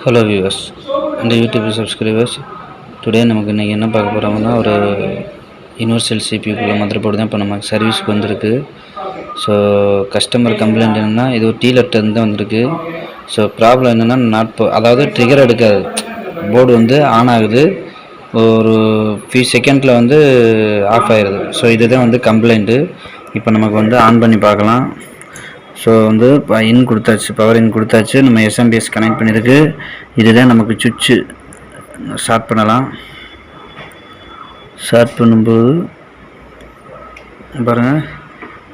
Hello viewers and YouTube subscribers. Today நமக்கு இன்றைக்கி என்ன பார்க்க போகிறோம்னா, ஒரு யூனிவர்சல் சிபியூக்குள்ள மதர் போர்டு தான் இப்போ நமக்கு சர்வீஸ்க்கு வந்திருக்கு. ஸோ கஸ்டமர் கம்ப்ளைண்ட் என்னென்னா, இது ஒரு டீலர்ட்டேருந்து தான் வந்திருக்கு. ஸோ ப்ராப்ளம் என்னென்னா, அதாவது ட்ரிகர் எடுக்காது, போர்டு வந்து ஆன் ஆகுது, ஒரு ஃபியூ செகண்டில் வந்து ஆஃப் ஆயிடுது. ஸோ இதுதான் வந்து கம்ப்ளைண்ட்டு. இப்போ நமக்கு வந்து ஆன் பண்ணி பார்க்கலாம். ஸோ வந்து இன் கொடுத்தாச்சு, பவர் இன் கொடுத்தாச்சு, நம்ம எஸ்எம்பிஎஸ் கனெக்ட் பண்ணியிருக்கு. இதுதான் நமக்கு சுவிட்சு. ஸ்டார்ட் பண்ணலாம். ஸ்டார்ட் பண்ணும்போது பாருங்கள்,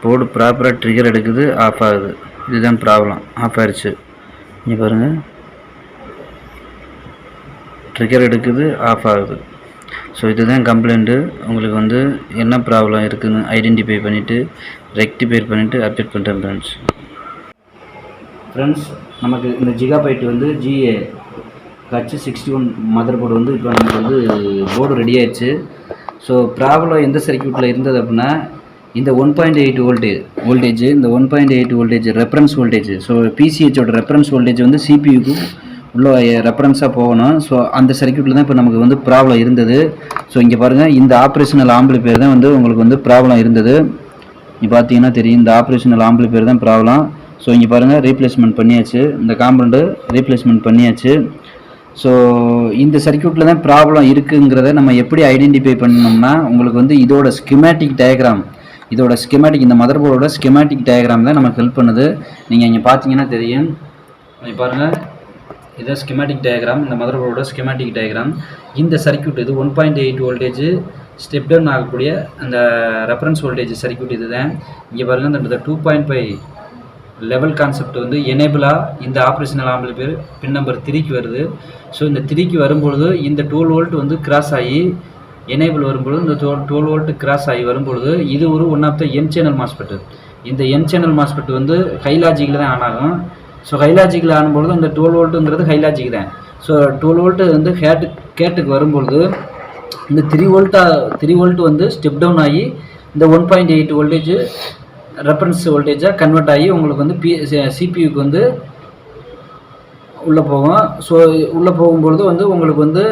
போர்டு ப்ராப்பராக ட்ரிகர் எடுக்குது, ஆஃப் ஆகுது. இதுதான் ப்ராப்ளம், ஆஃப் ஆயிடுச்சு. இங்கே பாருங்கள், ட்ரிகர் எடுக்குது, ஆஃப் ஆகுது. ஸோ இதுதான் கம்ப்ளைண்ட்டு. உங்களுக்கு வந்து என்ன ப்ராப்ளம் இருக்குதுன்னு ஐடென்டிஃபை பண்ணிவிட்டு ரெக்டிஃபை பண்ணிவிட்டு அப்டேட் பண்ணுறேன் ஃப்ரெண்ட்ஸ். நமக்கு இந்த ஜிகாபைட் வந்து GA H61 மதர் போர்டு வந்து இப்போ நமக்கு வந்து போர்டு ரெடி ஆயிடுச்சு. ஸோ ப்ராப்ளம் எந்த சர்க்யூட்டில் இருந்தது அப்படின்னா, இந்த 1.8 வோல்டேஜ், இந்த 1.8 வோல்டேஜ் ரெஃபரன்ஸ் வோல்டேஜ். ஸோ பிசிஹெச்சோட ரெஃபரன்ஸ் வோல்டேஜ் வந்து சிபியூக்கு உள்ள ரெஃபரன்ஸாக போகணும். ஸோ அந்த சர்க்யூட்டில் தான் இப்போ நமக்கு வந்து ப்ராப்ளம் இருந்தது. ஸோ இங்கே பாருங்கள், இந்த ஆப்ரேஷனல் ஆம்பிளிஃபையர் தான் வந்து உங்களுக்கு வந்து ப்ராப்ளம் இருந்தது. இங்கே பார்த்தீங்கன்னா தெரியும், இந்த ஆப்ரேஷனல் ஆம்பிளிஃபையர் தான் ப்ராப்ளம். ஸோ இங்கே பாருங்கள், ரீப்ளேஸ்மெண்ட் பண்ணியாச்சு, இந்த காம்பவுண்டு ரீப்ளேஸ்மெண்ட் பண்ணியாச்சு. ஸோ இந்த சர்க்யூட்டில் தான் ப்ராப்ளம் இருக்குங்கிறத நம்ம எப்படி ஐடென்டிஃபை பண்ணோம்னா, உங்களுக்கு வந்து இதோட ஸ்கிமேட்டிக் டயக்ராம், இந்த மதர் போர்டோட ஸ்கிமேட்டிக் டயக்ராம் தான் நமக்கு ஹெல்ப் பண்ணுது. நீங்கள் இங்கே பார்த்தீங்கன்னா தெரியும். இங்கே பாருங்கள், இதுதான் ஸ்கிமேட்டிக் டயக்ராம், இந்த மதர் போர்டோட ஸ்கிமேட்டிக் டயக்ராம். இந்த சர்க்யூட் இது 1.8 வோல்டேஜ் ஸ்டெப் டவுன் ஆகக்கூடிய அந்த ரெஃபரன்ஸ் வோல்டேஜ் சர்க்யூட் இது தான். இங்கே பாருங்கள், இந்த 2.5 லெவல் கான்செப்ட் வந்து எனேபிளாக இந்த ஆப்ரேஷனல் ஆம்பிளிஃபையர் பின் நம்பர் 3க்கு வருது. ஸோ இந்த 3க்கு வரும்பொழுது இந்த 12 வோல்ட் வந்து கிராஸ் ஆகி எனேபிள் வரும்பொழுது, இந்த 12 வோல்ட் கிராஸ் ஆகி வரும்பொழுது இது ஒரு one of the N channel MOSFET. இந்த என் சேனல் மாஸ்பெட் வந்து ஹை லாஜிக்கில் தான் ஆன் ஆகும். ஸோ ஹை லாஜிக்கில் ஆனும்பொழுது இந்த 12 வோல்ட்டுங்கிறது ஹை லாஜிக் தான். ஸோ 12 வோல்ட்டு வந்து கேட்டுக்கு வரும்பொழுது இந்த 3 வோல்ட் வந்து ஸ்டெப் டவுன் ஆகி இந்த 1.8 வோல்டேஜ் ரெஃபரன்ஸ் வோல்டேஜாக கன்வெர்ட் ஆகி உங்களுக்கு வந்து சிபியூக்கு வந்து உள்ளே போகும். ஸோ உள்ளே போகும்பொழுது வந்து உங்களுக்கு வந்து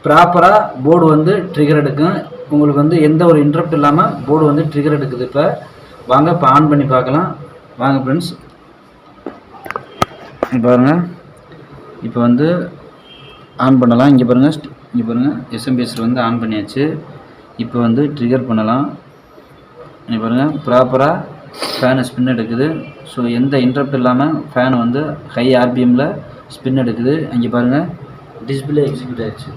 ப்ராப்பராக போர்டு வந்து ட்ரிகர் எடுக்கும். உங்களுக்கு வந்து எந்த ஒரு இன்டரப்ட் இல்லாமல் போர்டு வந்து ட்ரிகர் எடுக்குது. இப்போ வாங்க, இப்போ ஆன் பண்ணி பார்க்கலாம். வாங்க ஃப்ரெண்ட்ஸ், பாருங்கள், இப்போ வந்து ஆன் பண்ணலாம். இங்கே பாருங்கள், எஸ்எம்பிஎஸ் வந்து ஆன் பண்ணியாச்சு. இப்போ வந்து ட்ரிகர் பண்ணலாம். இங்கே பாருங்கள், ப்ராப்பராக ஃபேனு ஸ்பின் எடுக்குது. ஸோ எந்த இன்டரப்ட் இல்லாமல் ஃபேன் வந்து ஹை ஆர்பிஎம்மில் ஸ்பின் எடுக்குது. இங்கே பாருங்கள், டிஸ்பிளே எக்ஸிக்யூட் ஆகிடுச்சு.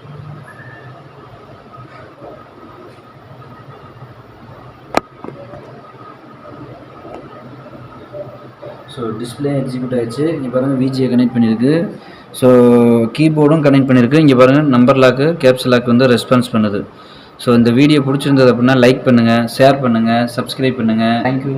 ஸோ டிஸ்பிளே எக்ஸிக்யூட் ஆகிடுச்சு. இங்கே பாருங்கள், VGA கனெக்ட் பண்ணியிருக்கு. ஸோ கீபோர்டும் கனெக்ட் பண்ணியிருக்கு. இங்கே பாருங்கள், நம்பர் லாக்கு, கேப்ஸ் லாக் வந்து ரெஸ்பான்ஸ் பண்ணுது. ஸோ இந்த வீடியோ பிடிச்சிருந்தது அப்படின்னா லைக் பண்ணுங்கள், ஷேர் பண்ணுங்கள், சப்ஸ்கிரைப் பண்ணுங்கள். தேங்க்யூ.